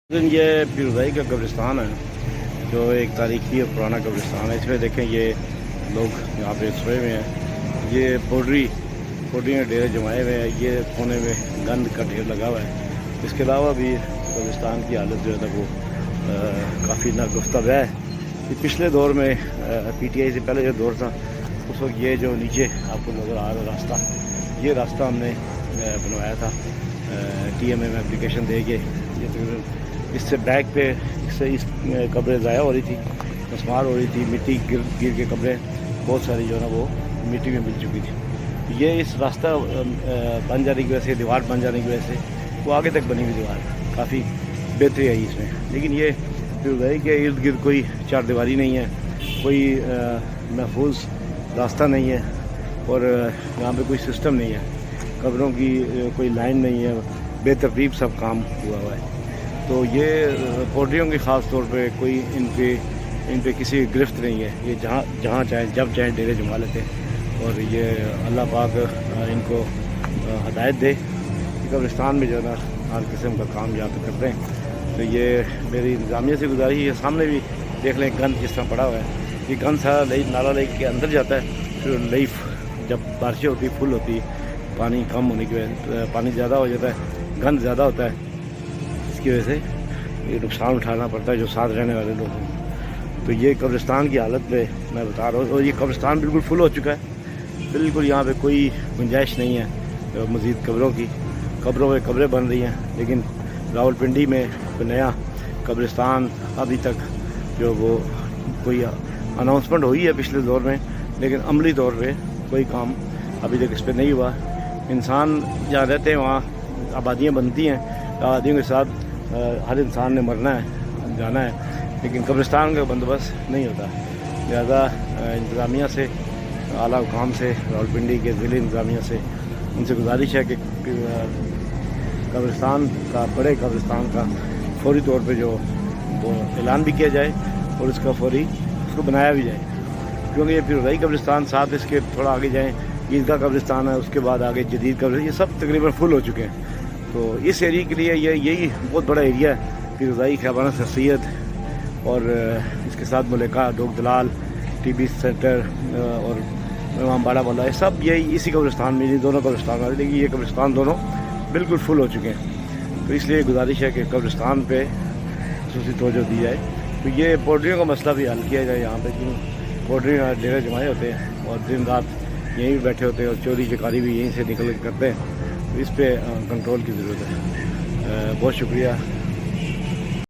یہ پیروزائی کا قبرستان ہے جو ایک تاریخی اور پرانا قبرستان ہے۔ اس میں دیکھیں یہ لوگ یہاں پہ سوئے ہوئے ہیں، یہ پوڈری ڈیرے جمائے ہوئے ہیں، یہ کونے میں گند کا ڈھیر لگا ہوا ہے۔ اس کے علاوہ بھی قبرستان کی حالت جو ہے وہ کافی ناگفتہ ہے۔ یہ پچھلے دور میں پی ٹی آئی سے پہلے جو دور تھا اس وقت یہ جو نیچے آپ کو نظر آ رہا راستہ، یہ راستہ ہم نے بنوایا تھا ٹی ایم اے میں اپلیکیشن دے کے۔ یہ تقریباً اس سے بیک پہ اس قبریں ضائع ہو رہی تھی، مسمار ہو رہی تھی، مٹی گر کے قبریں بہت ساری جو ہے نا وہ مٹی میں مل چکی تھی۔ یہ اس راستہ بن جانے کی وجہ سے، دیوار بن جانے کی وجہ سے وہ آگے تک بنی ہوئی دیوار کافی بہتری آئی اس میں۔ لیکن یہ پیروزائی کے ارد گرد کوئی چار دیواری نہیں ہے، کوئی محفوظ راستہ نہیں ہے، اور یہاں پہ کوئی سسٹم نہیں ہے، قبروں کی کوئی لائن نہیں ہے، بے ترتیب سب کام ہوا ہے۔ تو یہ پوڈریوں کی خاص طور پہ کوئی ان پہ کسی گرفت نہیں ہے، یہ جہاں چاہیں جب چاہیں ڈیرے جما لیتے ہیں، اور یہ اللہ پاک ان کو ہدایت دے کہ قبرستان میں جو ہے نا ہر قسم کا کام یہاں پہ کرتے ہیں۔ تو یہ میری انتظامیہ سے گزارش ہے، سامنے بھی دیکھ لیں گند کس طرح پڑا ہوا ہے۔ یہ گند سارا نالا لیک کے اندر جاتا ہے، پھر لیف جب بارشیں ہوتی فل ہوتی، پانی کم ہونے کی وجہ پانی زیادہ ہو جاتا ہے، گند زیادہ ہوتا ہے، اس کی وجہ سے یہ نقصان اٹھانا پڑتا ہے جو ساتھ رہنے والے لوگ ہیں۔ تو یہ قبرستان کی حالت پہ میں بتا رہا ہوں، اور یہ قبرستان بالکل فل ہو چکا ہے، بالکل یہاں پہ کوئی گنجائش نہیں ہے مزید قبروں کی۔ قبروں پہ قبریں بن رہی ہیں، لیکن راولپنڈی میں کوئی نیا قبرستان ابھی تک جو وہ کوئی اناؤنسمنٹ ہوئی ہے پچھلے دور میں، لیکن عملی طور پہ کوئی کام ابھی تک اس پہ نہیں ہوا۔ انسان جہاں رہتے ہیں وہاں آبادیاں بنتی ہیں، آبادیوں کے ساتھ ہر انسان نے مرنا ہے، جانا ہے، لیکن قبرستان کا بندوبست نہیں ہوتا۔ لہذا انتظامیہ سے، اعلیٰ حکام سے، راولپنڈی کے ضلع انتظامیہ سے ان سے گزارش ہے کہ قبرستان کا، بڑے قبرستان کا فوری طور پہ جو وہ اعلان بھی کیا جائے، اور اس کو بنایا بھی جائے، کیونکہ یہ پیروزائی قبرستان، ساتھ اس کے تھوڑا آگے جائیں عیدگاہ قبرستان ہے، اس کے بعد آگے جدید قبرستان، یہ سب تقریباً فل ہو چکے ہیں۔ تو اس ایریے کے لیے یہی بہت بڑا ایریا ہے پیروزائی، خیابانہ سر سید، اور اس کے ساتھ ملکہ، ڈوگ دلال، ٹی بی سینٹر اور امام باڑہ والا، یہ سب یہی اسی قبرستان میں، یہ دونوں قبرستان والے، لیکن یہ قبرستان دونوں بالکل فل ہو چکے ہیں۔ تو اس لیے گزارش ہے کہ قبرستان پہ خصوصی توجہ دی جائے۔ تو یہ پوڈریوں کا مسئلہ بھی حل کیا جائے یہاں پہ، کیوں پوڈری ڈیرے جمائے ہوتے ہیں اور دن رات یہیں بھی بیٹھے ہوتے ہیں، اور چوری چکاری بھی یہیں سے نکل کے کرتے ہیں۔ تو اس پہ کنٹرول کی ضرورت ہے۔ بہت شکریہ۔